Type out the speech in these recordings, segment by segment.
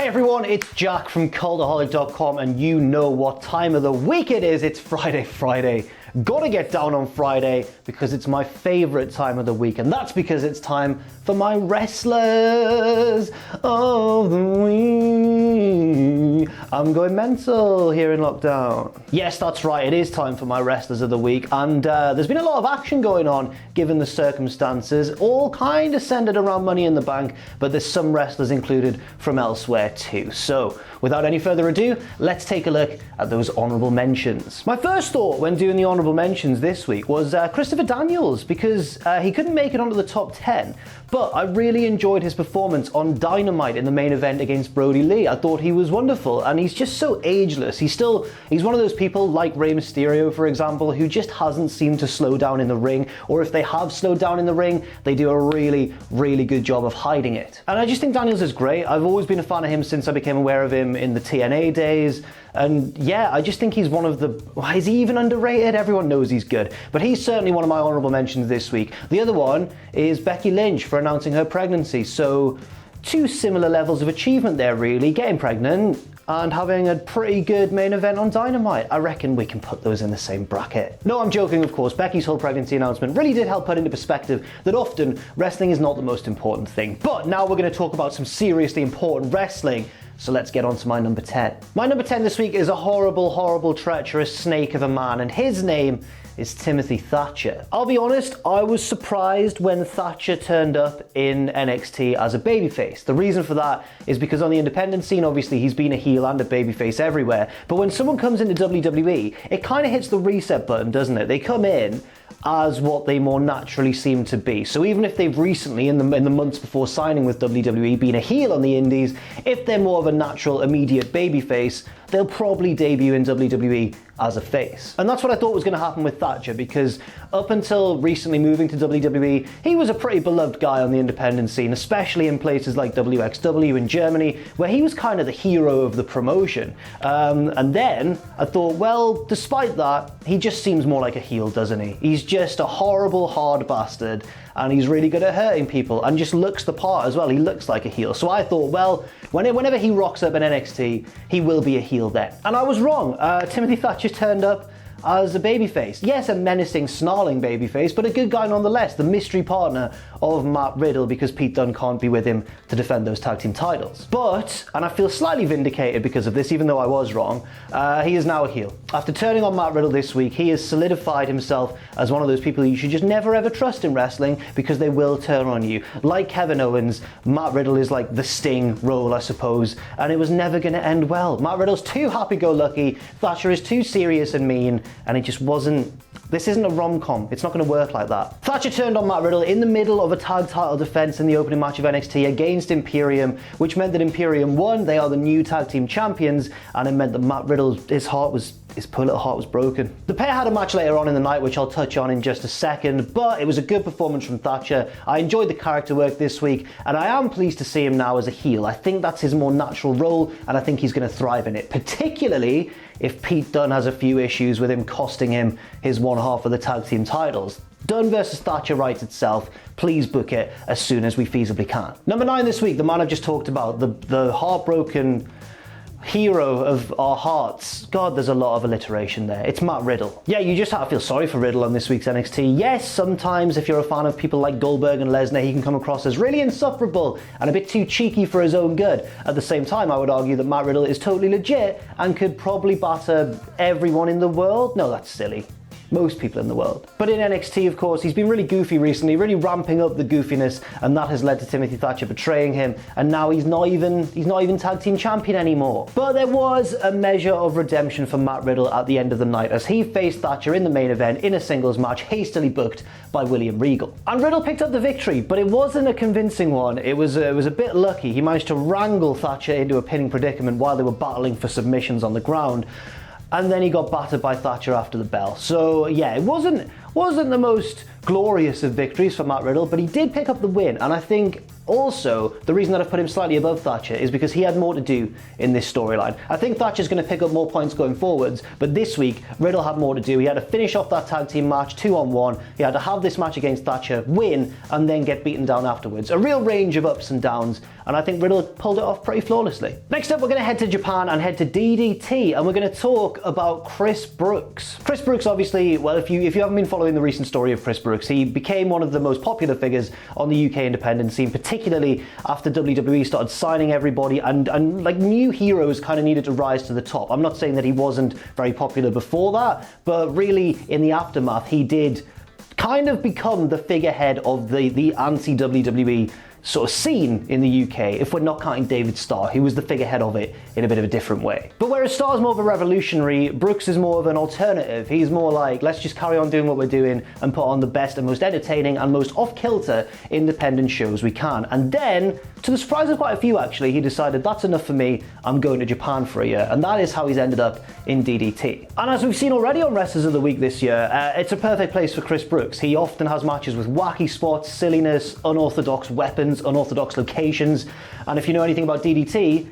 Hey everyone, it's Jack from Cultaholic.com, and you know what time of the week it is. It's Friday. Gotta get down on Friday because it's my favorite time of the week, and that's because it's time for my wrestlers of the week. I'm going mental here in lockdown. Yes, that's right, it is time for my wrestlers of the week, and there's been a lot of action going on given the circumstances, all kind of centered around Money in the Bank, but there's some wrestlers included from elsewhere too. So without any further ado, let's take a look at those honorable mentions. My first thought when doing the honorable mentions this week was Christopher Daniels, because he couldn't make it onto the top 10, but I really enjoyed his performance on Dynamite in the main event against Brody Lee. I thought he was wonderful, and he's just so ageless. He's one of those people like Rey Mysterio, for example, who just hasn't seemed to slow down in the ring, or if they have slowed down in the ring, they do a really, really good job of hiding it. And I just think Daniels is great. I've always been a fan of him since I became aware of him in the TNA days. And yeah, I just think he's one of the... Is he even underrated? Everyone knows he's good. But he's certainly one of my honorable mentions this week. The other one is Becky Lynch for announcing her pregnancy. So two similar levels of achievement there, really. Getting pregnant and having a pretty good main event on Dynamite. I reckon we can put those in the same bracket. No, I'm joking, of course. Becky's whole pregnancy announcement really did help put into perspective that often wrestling is not the most important thing. But now we're going to talk about some seriously important wrestling. So let's get on to my number 10. My number 10 this week is a horrible, horrible, treacherous snake of a man, and his name is Timothy Thatcher. I'll be honest, I was surprised when Thatcher turned up in NXT as a babyface. The reason for that is because on the independent scene, obviously, he's been a heel and a babyface everywhere. But when someone comes into WWE, it kind of hits the reset button, doesn't it? They come in as what they more naturally seem to be. So even if they've recently, in the months before signing with WWE, been a heel on the indies, if they're more of a natural, immediate babyface, they'll probably debut in WWE as a face. And that's what I thought was going to happen with Thatcher, because up until recently moving to WWE, he was a pretty beloved guy on the independent scene, especially in places like WXW in Germany, where he was kind of the hero of the promotion. And then I thought, well, despite that, he just seems more like a heel, doesn't he? He's just a horrible, hard bastard, and he's really good at hurting people and just looks the part as well. He looks like a heel. So I thought, well, whenever he rocks up in NXT, he will be a heel then. And I was wrong. Timothy Thatcher turned up as a babyface. Yes, a menacing, snarling babyface, but a good guy nonetheless, the mystery partner of Matt Riddle, because Pete Dunne can't be with him to defend those tag team titles. But, and I feel slightly vindicated because of this, even though I was wrong, he is now a heel. After turning on Matt Riddle this week, he has solidified himself as one of those people you should just never ever trust in wrestling, because they will turn on you. Like Kevin Owens, Matt Riddle is like the Sting role, I suppose, and it was never going to end well. Matt Riddle's too happy-go-lucky, Thatcher is too serious and mean, and it just wasn't... This isn't a rom-com. It's not going to work like that. Thatcher turned on Matt Riddle in the middle of a tag title defense in the opening match of NXT against Imperium, which meant that Imperium won. They are the new tag team champions, and it meant that Matt Riddle, his poor little heart was broken. The pair had a match later on in the night, which I'll touch on in just a second, but it was a good performance from Thatcher. I enjoyed the character work this week, and I am pleased to see him now as a heel. I think that's his more natural role, and I think he's going to thrive in it, particularly if Pete Dunne has a few issues with him costing him his one half of the tag team titles. Dunne versus Thatcher writes itself. Please book it as soon as we feasibly can. Number 9 this week, the man I've just talked about, the heartbroken hero of our hearts. God, there's a lot of alliteration there. It's Matt Riddle. Yeah, you just have to feel sorry for Riddle on this week's NXT. Yes, sometimes if you're a fan of people like Goldberg and Lesnar, he can come across as really insufferable and a bit too cheeky for his own good. At the same time, I would argue that Matt Riddle is totally legit and could probably batter everyone in the world. No, that's silly. Most people in the world. But in NXT, of course, he's been really goofy recently, really ramping up the goofiness, and that has led to Timothy Thatcher betraying him, and now he's not even tag team champion anymore. But there was a measure of redemption for Matt Riddle at the end of the night, as he faced Thatcher in the main event in a singles match hastily booked by William Regal. And Riddle picked up the victory, but it wasn't a convincing one. It was a bit lucky. He managed to wrangle Thatcher into a pinning predicament while they were battling for submissions on the ground. And then he got battered by Thatcher after the bell. So yeah, it wasn't the most glorious of victories for Matt Riddle, but he did pick up the win, and I think Also, the reason that I've put him slightly above Thatcher is because he had more to do in this storyline. I think Thatcher's going to pick up more points going forwards, but this week, Riddle had more to do. He had to finish off that tag team match 2-on-1. He had to have this match against Thatcher, win, and then get beaten down afterwards. A real range of ups and downs, and I think Riddle pulled it off pretty flawlessly. Next up, we're going to head to Japan and head to DDT, and we're going to talk about Chris Brooks. Chris Brooks, obviously, well, if you haven't been following the recent story of Chris Brooks, he became one of the most popular figures on the UK independent scene, particularly after WWE started signing everybody and like new heroes kind of needed to rise to the top. I'm not saying that he wasn't very popular before that, but really in the aftermath, he did kind of become the figurehead of the anti-WWE sort of scene in the UK, if we're not counting David Starr, who was the figurehead of it in a bit of a different way. But whereas Starr's more of a revolutionary, Brooks is more of an alternative. He's more like, let's just carry on doing what we're doing and put on the best and most entertaining and most off-kilter independent shows we can. And then, to the surprise of quite a few actually, he decided that's enough for me, I'm going to Japan for a year. And that is how he's ended up in DDT. And as we've seen already on Wrestlers of the Week this year, it's a perfect place for Chris Brooks. He often has matches with wacky spots, silliness, unorthodox weapons, unorthodox locations, and if you know anything about DDT,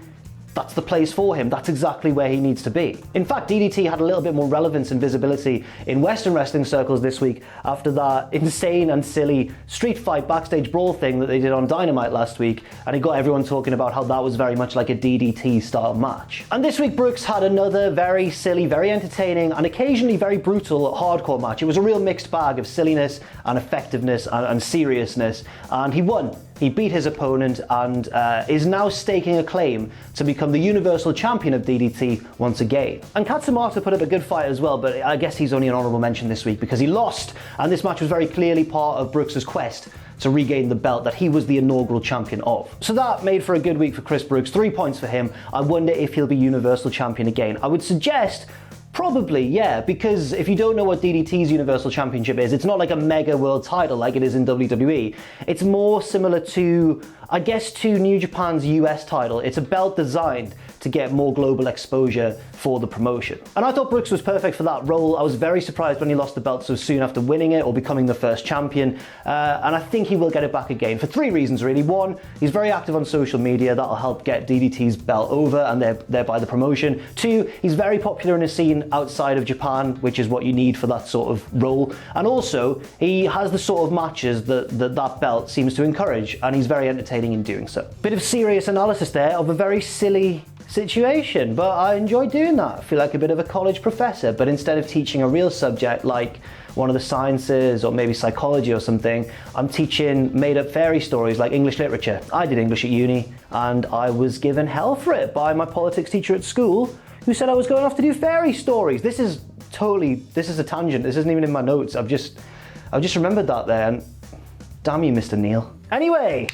that's the place for him. That's exactly where he needs to be. In fact, DDT had a little bit more relevance and visibility in Western wrestling circles this week after that insane and silly street fight backstage brawl thing that they did on Dynamite last week, and it got everyone talking about how that was very much like a DDT style match. And this week Brooks had another very silly, very entertaining, and occasionally very brutal hardcore match. It was a real mixed bag of silliness and effectiveness and seriousness, and he won. He beat his opponent and is now staking a claim to become the Universal Champion of DDT once again. And Katsuhiko put up a good fight as well, but I guess he's only an honourable mention this week because he lost, and this match was very clearly part of Brooks' quest to regain the belt that he was the inaugural champion of. So that made for a good week for Chris Brooks, 3 points for him. I wonder if he'll be Universal Champion again. I would suggest probably, yeah, because if you don't know what DDT's Universal Championship is, it's not like a mega world title like it is in WWE. It's more similar to, I guess, to New Japan's US title. It's a belt designed to get more global exposure for the promotion. And I thought Brooks was perfect for that role. I was very surprised when he lost the belt so soon after winning it or becoming the first champion. And I think he will get it back again for 3 reasons really. 1, he's very active on social media. That'll help get DDT's belt over and thereby the promotion. 2, he's very popular in the scene outside of Japan, which is what you need for that sort of role. And also, he has the sort of matches that belt seems to encourage, and he's very entertaining in doing so. Bit of serious analysis there of a very silly situation, but I enjoy doing that. I feel like a bit of a college professor, but instead of teaching a real subject like one of the sciences or maybe psychology or something, I'm teaching made-up fairy stories like English literature. I did English at uni, and I was given hell for it by my politics teacher at school, who said I was going off to do fairy stories. This is a tangent. This isn't even in my notes. I've just remembered that there, and damn you, Mr. Neil. Anyway,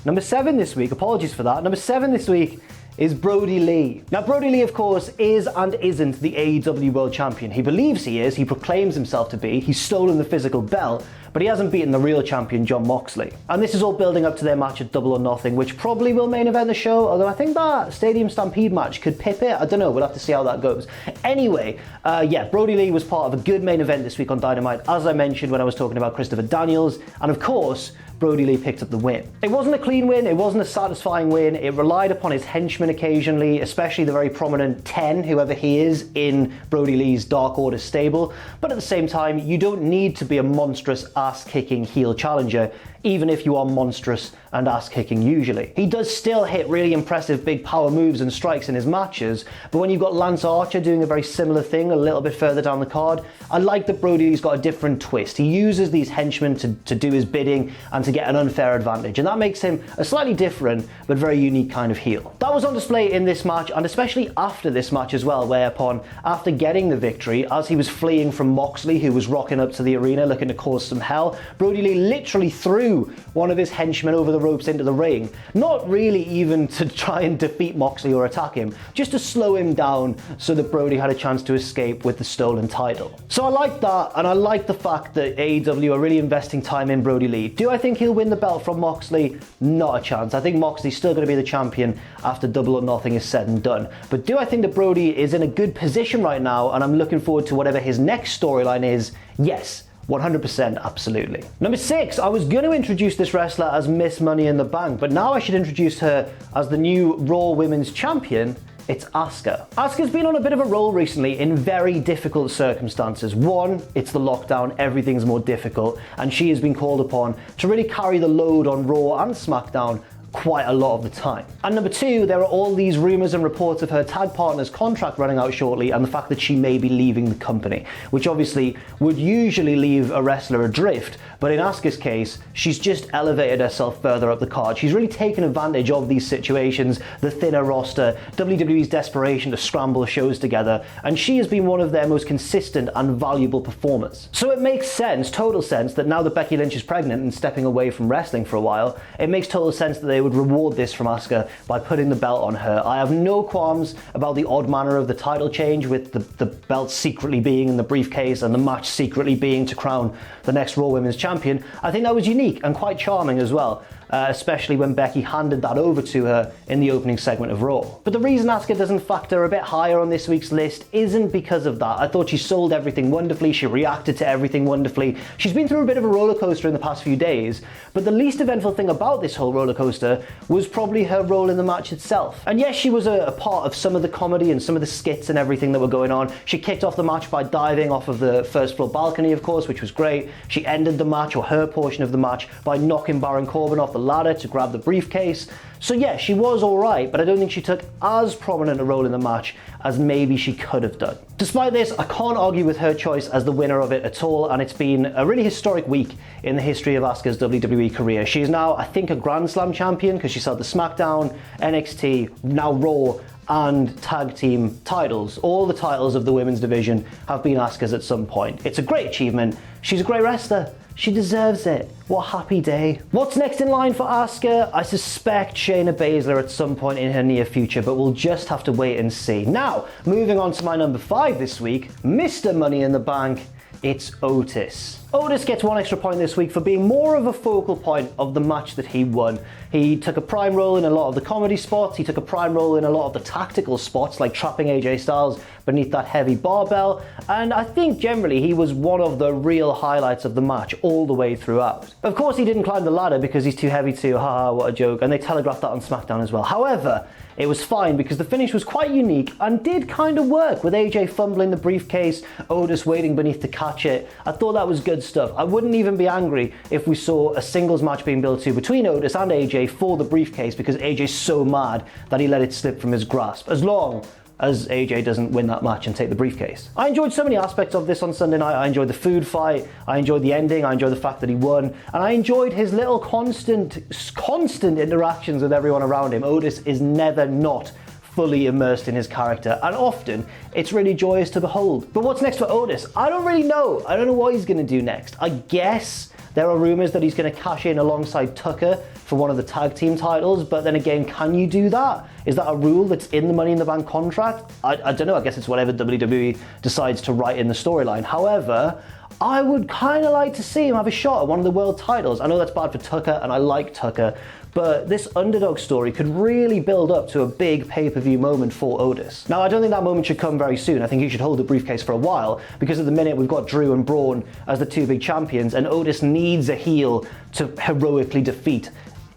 number 7 this week, apologies for that. Number 7 this week is Brody Lee. Now, Brody Lee, of course, is and isn't the AEW World Champion. He believes he is, he proclaims himself to be, he's stolen the physical belt, but he hasn't beaten the real champion, Jon Moxley. And this is all building up to their match at Double or Nothing, which probably will main event the show, although I think that Stadium Stampede match could pip it. I don't know, we'll have to see how that goes. Anyway, yeah, Brody Lee was part of a good main event this week on Dynamite, as I mentioned when I was talking about Christopher Daniels, and of course, Brody Lee picked up the win. It wasn't a clean win, it wasn't a satisfying win, it relied upon his henchmen occasionally, especially the very prominent 10, whoever he is, in Brody Lee's Dark Order stable, but at the same time, you don't need to be a monstrous ass-kicking heel challenger, even if you are monstrous and ass-kicking usually. He does still hit really impressive big power moves and strikes in his matches, but when you've got Lance Archer doing a very similar thing a little bit further down the card, I like that Brody Lee's got a different twist. He uses these henchmen to do his bidding and to get an unfair advantage, and that makes him a slightly different but very unique kind of heel. That was on display in this match, and especially after this match as well, whereupon after getting the victory, as he was fleeing from Moxley, who was rocking up to the arena looking to cause some hell, Brody Lee literally threw one of his henchmen over the ropes into the ring, not really even to try and defeat Moxley or attack him, just to slow him down so that Brody had a chance to escape with the stolen title. So I like that, and I like the fact that AEW are really investing time in Brody Lee. Do I think he'll win the belt from Moxley? Not a chance. I think Moxley's still going to be the champion after Double or Nothing is said and done. But do I think that Brody is in a good position right now, and I'm looking forward to whatever his next storyline is? Yes. 100% absolutely. Number 6, I was going to introduce this wrestler as Miss Money in the Bank, but now I should introduce her as the new Raw Women's Champion. It's Asuka. Asuka's been on a bit of a roll recently in very difficult circumstances. One, it's the lockdown, everything's more difficult, and she has been called upon to really carry the load on Raw and SmackDown quite a lot of the time. And number 2, there are all these rumors and reports of her tag partner's contract running out shortly and the fact that she may be leaving the company, which obviously would usually leave a wrestler adrift, but in Asuka's case, she's just elevated herself further up the card. She's really taken advantage of these situations, the thinner roster, WWE's desperation to scramble shows together, and she has been one of their most consistent and valuable performers. So it makes sense, total sense, that now that Becky Lynch is pregnant and stepping away from wrestling for a while, it makes total sense that they would reward this from Asuka by putting the belt on her. I have no qualms about the odd manner of the title change, with the belt secretly being in the briefcase and the match secretly being to crown the next Raw Women's Champion. I think that was unique and quite charming as well. Especially when Becky handed that over to her in the opening segment of Raw. But the reason Asuka doesn't factor a bit higher on this week's list isn't because of that. I thought she sold everything wonderfully, she reacted to everything wonderfully. She's been through a bit of a roller coaster in the past few days, but the least eventful thing about this whole roller coaster was probably her role in the match itself. And yes, she was a part of some of the comedy and some of the skits and everything that were going on. She kicked off the match by diving off of the first floor balcony, of course, which was great. She ended the match, or her portion of the match, by knocking Baron Corbin off the ladder to grab the briefcase. So yeah, she was alright, but I don't think she took as prominent a role in the match as maybe she could have done. Despite this, I can't argue with her choice as the winner of it at all, and it's been a really historic week in the history of Asuka's WWE career. She is now, I think, a Grand Slam champion because she's held the SmackDown, NXT, now Raw, and tag team titles. All the titles of the women's division have been Asuka's at some point. It's a great achievement. She's a great wrestler. She deserves it. What a happy day. What's next in line for Asuka? I suspect Shayna Baszler at some point in her near future, but we'll just have to wait and see. Now, moving on to my number 5 this week, Mr. Money in the Bank, it's Otis. Otis gets 1 extra point this week for being more of a focal point of the match that he won. He took a prime role in a lot of the comedy spots, he took a prime role in a lot of the tactical spots, like trapping AJ Styles beneath that heavy barbell, and I think generally he was one of the real highlights of the match all the way throughout. Of course, he didn't climb the ladder because he's too heavy to, haha, what a joke, and they telegraphed that on SmackDown as well. However, it was fine because the finish was quite unique and did kind of work, with AJ fumbling the briefcase, Otis waiting beneath to catch it. I thought that was good stuff. I wouldn't even be angry if we saw a singles match being built to between Otis and AJ for the briefcase, because AJ's so mad that he let it slip from his grasp, as long as AJ doesn't win that match and take the briefcase. I enjoyed so many aspects of this on Sunday night. I enjoyed the food fight, I enjoyed the ending, I enjoyed the fact that he won, and I enjoyed his little constant interactions with everyone around him. Otis is never not fully immersed in his character, and often it's really joyous to behold. But what's next for Otis? I don't really know. I don't know what he's going to do next. I guess there are rumors that he's going to cash in alongside Tucker for one of the tag team titles, but then again, can you do that? Is that a rule that's in the Money in the Bank contract? I don't know, I guess it's whatever WWE decides to write in the storyline. However, I would kind of like to see him have a shot at one of the world titles. I know that's bad for Tucker, and I like Tucker, but this underdog story could really build up to a big pay-per-view moment for Otis. Now, I don't think that moment should come very soon. I think he should hold the briefcase for a while, because at the minute we've got Drew and Braun as the two big champions, and Otis needs a heel to heroically defeat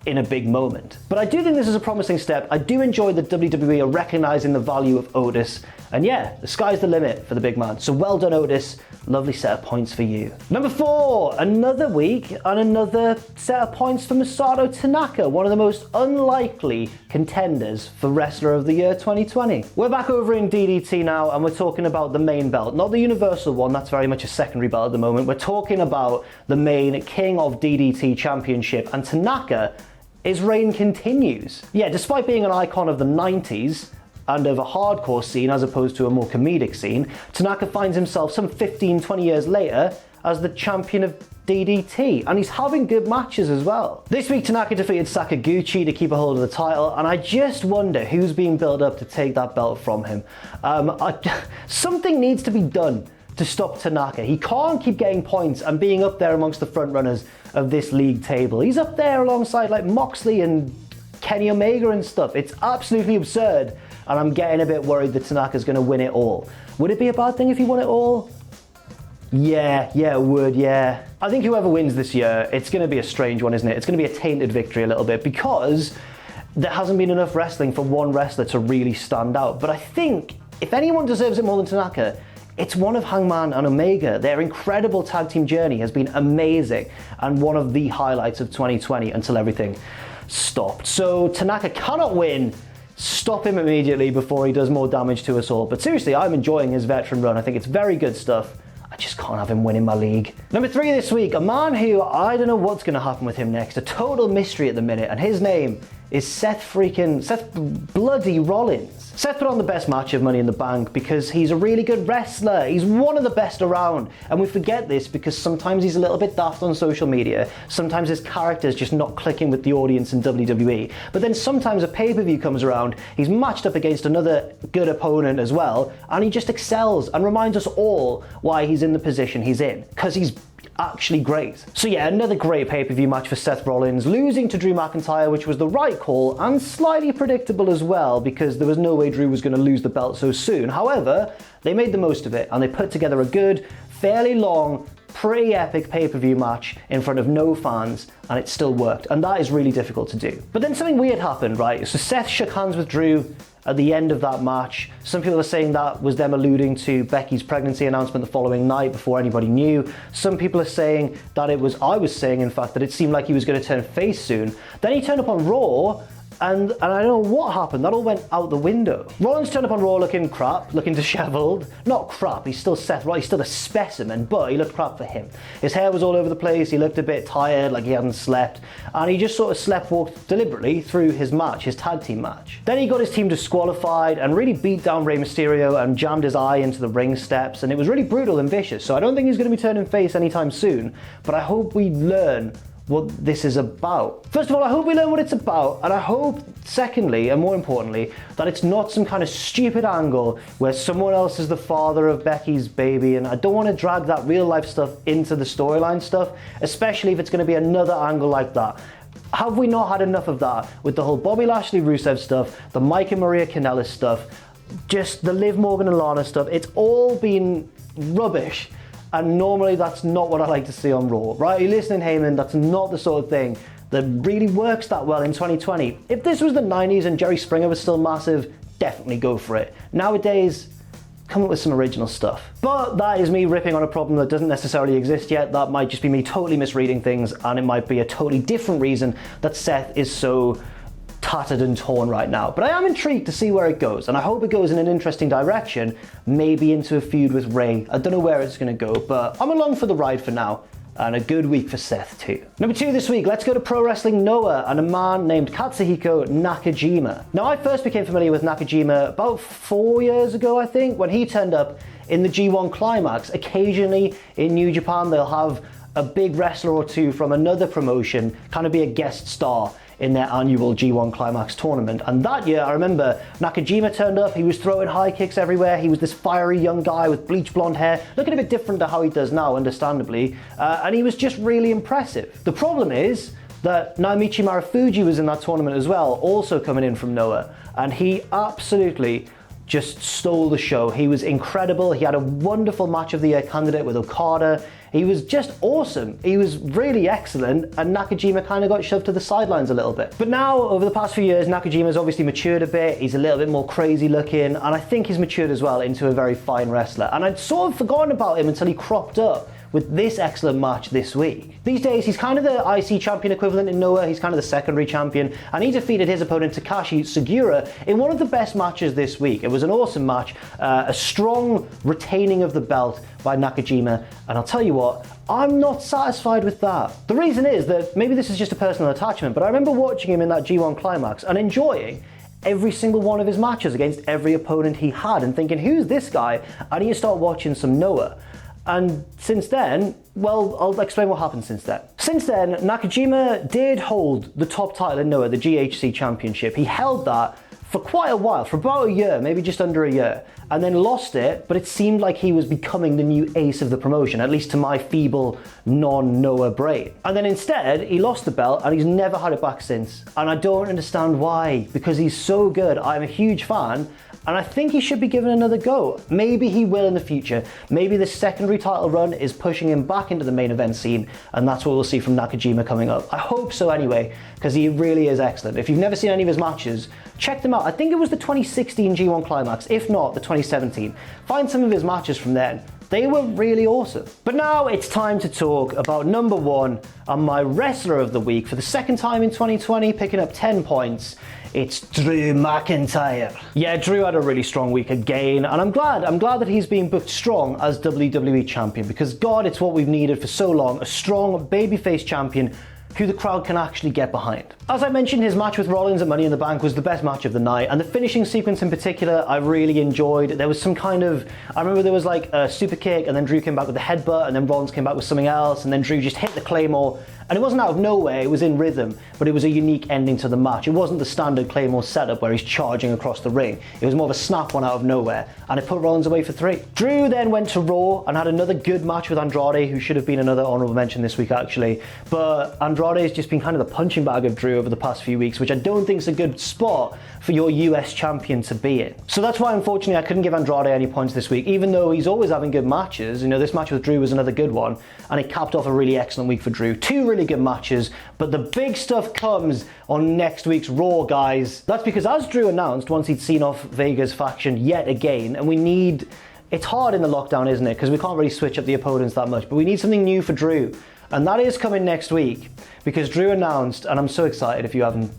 in a big moment. But I do think this is a promising step. I do enjoy that WWE are recognizing the value of Otis, and yeah, the sky's the limit for the big man. So well done, Otis. Lovely set of points for you. Number 4, another week and another set of points for Masato Tanaka, one of the most unlikely contenders for Wrestler of the Year 2020. We're back over in DDT now, and we're talking about the main belt, not the Universal one. That's very much a secondary belt at the moment. We're talking about the main King of DDT Championship, and Tanaka, his reign continues. Yeah, despite being an icon of the 90s, and of a hardcore scene as opposed to a more comedic scene, Tanaka finds himself some 15-20 years later as the champion of DDT, and he's having good matches as well. This week, Tanaka defeated Sakaguchi to keep a hold of the title, and I just wonder who's being built up to take that belt from him. Something needs to be done to stop Tanaka. He can't keep getting points and being up there amongst the front runners of this league table. He's up there alongside like Moxley and Kenny Omega and stuff. It's absolutely absurd, and I'm getting a bit worried that Tanaka's going to win it all. Would it be a bad thing if he won it all? Yeah, it would, yeah. I think whoever wins this year, it's going to be a strange one, isn't it? It's going to be a tainted victory a little bit because there hasn't been enough wrestling for one wrestler to really stand out. But I think if anyone deserves it more than Tanaka, it's one of Hangman and Omega. Their incredible tag team journey has been amazing and one of the highlights of 2020 until everything stopped. So Tanaka cannot win. Stop him immediately before he does more damage to us all. But seriously, I'm enjoying his veteran run. I think it's very good stuff. I just can't have him winning my league. Number 3 this week, a man who I don't know what's going to happen with him next. A total mystery at the minute, and his name is Seth bloody Rollins. Seth put on the best match of Money in the Bank because he's a really good wrestler. He's one of the best around. And we forget this because sometimes he's a little bit daft on social media. Sometimes his character's just not clicking with the audience in WWE. But then sometimes a pay-per-view comes around, he's matched up against another good opponent as well, and he just excels and reminds us all why he's in the position he's in. Because he's actually great. So yeah, another great pay-per-view match for Seth Rollins, losing to Drew McIntyre, which was the right call and slightly predictable as well because there was no way Drew was going to lose the belt so soon. However, they made the most of it and they put together a good, fairly long, pretty epic pay-per-view match in front of no fans, and it still worked, and that is really difficult to do. But then something weird happened, right? So Seth shook hands with Drew at the end of that match. Some people are saying that was them alluding to Becky's pregnancy announcement the following night before anybody knew. Some people are saying that it was, I was saying in fact, that it seemed like he was going to turn face soon. Then he turned up on Raw, and I don't know what happened, that all went out the window. Rollins turned up on Raw looking crap, looking disheveled. Not crap, he's still Seth Rollins, he's still a specimen, but he looked crap for him. His hair was all over the place, he looked a bit tired, like he hadn't slept, and he just sort of sleepwalked deliberately through his match, his tag team match. Then he got his team disqualified and really beat down Rey Mysterio and jammed his eye into the ring steps, and it was really brutal and vicious, so I don't think he's going to be turning face anytime soon, but I hope we learn what this is about. First of all, I hope we learn what it's about, and I hope, secondly, and more importantly, that it's not some kind of stupid angle where someone else is the father of Becky's baby, and I don't want to drag that real life stuff into the storyline stuff, especially if it's going to be another angle like that. Have we not had enough of that with the whole Bobby Lashley Rusev stuff, the Mike and Maria Kanellis stuff, just the Liv Morgan and Lana stuff? It's all been rubbish. And normally that's not what I like to see on Raw, right? You're listening, Heyman, that's not the sort of thing that really works that well in 2020. If this was the 90s and Jerry Springer was still massive, definitely go for it. Nowadays, come up with some original stuff. But that is me ripping on a problem that doesn't necessarily exist yet. That might just be me totally misreading things, and it might be a totally different reason that Seth is so tattered and torn right now. But I am intrigued to see where it goes, and I hope it goes in an interesting direction, maybe into a feud with Rey. I don't know where it's going to go, but I'm along for the ride for now, and a good week for Seth too. Number 2 this week, let's go to Pro Wrestling Noah and a man named Katsuhiko Nakajima. Now, I first became familiar with Nakajima about 4 years ago, I think, when he turned up in the G1 Climax. Occasionally in New Japan, they'll have a big wrestler or two from another promotion kind of be a guest star in their annual G1 Climax tournament. And that year, I remember Nakajima turned up, he was throwing high kicks everywhere, he was this fiery young guy with bleach blonde hair, looking a bit different to how he does now, understandably, and he was just really impressive. The problem is that Naomichi Marufuji was in that tournament as well, also coming in from Noah, and he absolutely just stole the show. He was incredible. He had a wonderful match of the year candidate with Okada. He was just awesome. He was really excellent, and Nakajima kind of got shoved to the sidelines a little bit. But now, over the past few years, Nakajima's obviously matured a bit. He's a little bit more crazy looking, and I think he's matured as well into a very fine wrestler. And I'd sort of forgotten about him until he cropped up with this excellent match this week. These days, he's kind of the IC champion equivalent in Noah. He's kind of the secondary champion, and he defeated his opponent Takashi Sugiura in one of the best matches this week. It was an awesome match, a strong retaining of the belt by Nakajima, and I'll tell you what, I'm not satisfied with that. The reason is that maybe this is just a personal attachment, but I remember watching him in that G1 Climax and enjoying every single one of his matches against every opponent he had and thinking, who's this guy? And you start watching some Noah. And since then, well, I'll explain what happened since then. Since then, Nakajima did hold the top title in Noah, the GHC Championship. He held that for quite a while, for about a year, maybe just under a year, and then lost it, but it seemed like he was becoming the new ace of the promotion, at least to my feeble, non-Noah brain. And then instead, he lost the belt, and he's never had it back since. And I don't understand why, because he's so good. I'm a huge fan, and I think he should be given another go. Maybe he will in the future. Maybe the secondary title run is pushing him back into the main event scene, and that's what we'll see from Nakajima coming up. I hope so anyway, because he really is excellent. If you've never seen any of his matches, check them out. I think it was the 2016 G1 Climax, if not the 2017. Find some of his matches from then. They were really awesome. But now it's time to talk about number one and my wrestler of the week for the second time in 2020, picking up 10 points. It's Drew McIntyre. Yeah, Drew had a really strong week again, and I'm glad that he's being booked strong as WWE champion, because God, it's what we've needed for so long, a strong babyface champion who the crowd can actually get behind. As I mentioned, his match with Rollins at Money in the Bank was the best match of the night, and the finishing sequence in particular I really enjoyed. There was some kind of, I remember there was like a super kick, and then Drew came back with a headbutt, and then Rollins came back with something else, and then Drew just hit the Claymore. And it wasn't out of nowhere, it was in rhythm, but it was a unique ending to the match. It wasn't the standard Claymore setup where he's charging across the ring. It was more of a snap one out of nowhere, and it put Rollins away for 3. Drew then went to Raw and had another good match with Andrade, who should have been another honorable mention this week actually. But Andrade's just been kind of the punching bag of Drew over the past few weeks, which I don't think is a good spot for your US champion to be in. So that's why unfortunately I couldn't give Andrade any points this week, even though he's always having good matches. You know, this match with Drew was another good one, and it capped off a really excellent week for Drew. 2 really good matches, but the big stuff comes on next week's Raw, guys. That's because, as Drew announced once he'd seen off Vega's faction yet again, and we need, it's hard in the lockdown, isn't it? Because we can't really switch up the opponents that much, but we need something new for Drew. And that is coming next week, because Drew announced, and I'm so excited if you haven't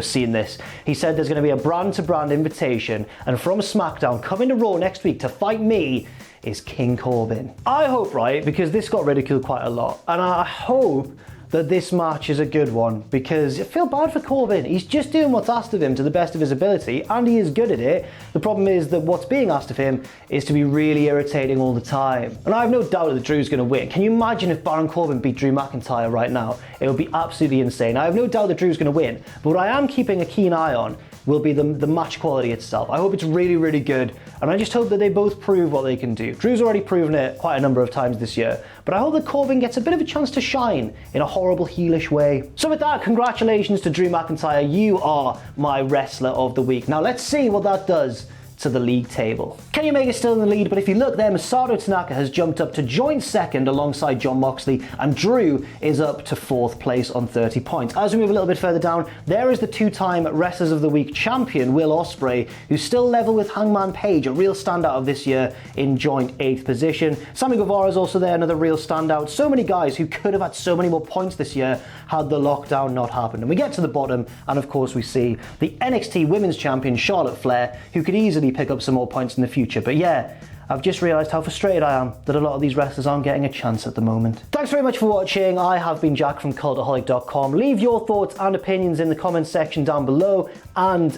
seen this, he said there's going to be a brand-to-brand invitation, and from SmackDown coming to Raw next week to fight me is King Corbin. I hope, right, because this got ridiculed quite a lot, and I hope that this match is a good one, because I feel bad for Corbin. He's just doing what's asked of him to the best of his ability, and he is good at it. The problem is that what's being asked of him is to be really irritating all the time. And I have no doubt that Drew's going to win. Can you imagine if Baron Corbin beat Drew McIntyre right now? It would be absolutely insane. I have no doubt that Drew's going to win, but what I am keeping a keen eye on will be the match quality itself. I hope it's really, really good, and I just hope that they both prove what they can do. Drew's already proven it quite a number of times this year, but I hope that Corbin gets a bit of a chance to shine in a horrible heelish way. So with that, congratulations to Drew McIntyre. You are my wrestler of the week. Now let's see what that does to the league table. Kenny Omega's still in the lead, but if you look there, Masato Tanaka has jumped up to joint second alongside Jon Moxley, and Drew is up to 4th place on 30 points. As we move a little bit further down, there is the 2-time Wrestlers of the Week champion, Will Ospreay, who's still level with Hangman Page, a real standout of this year in joint 8th position. Sammy Guevara is also there, another real standout. So many guys who could have had so many more points this year had the lockdown not happened. And we get to the bottom, and of course we see the NXT Women's Champion, Charlotte Flair, who could easily pick up some more points in the future. But yeah, I've just realised how frustrated I am that a lot of these wrestlers aren't getting a chance at the moment. Thanks very much for watching. I have been Jack from Cultaholic.com. Leave your thoughts and opinions in the comments section down below, and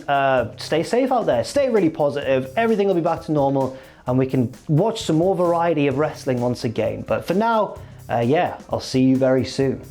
stay safe out there. Stay really positive. Everything will be back to normal, and we can watch some more variety of wrestling once again. But for now, yeah, I'll see you very soon.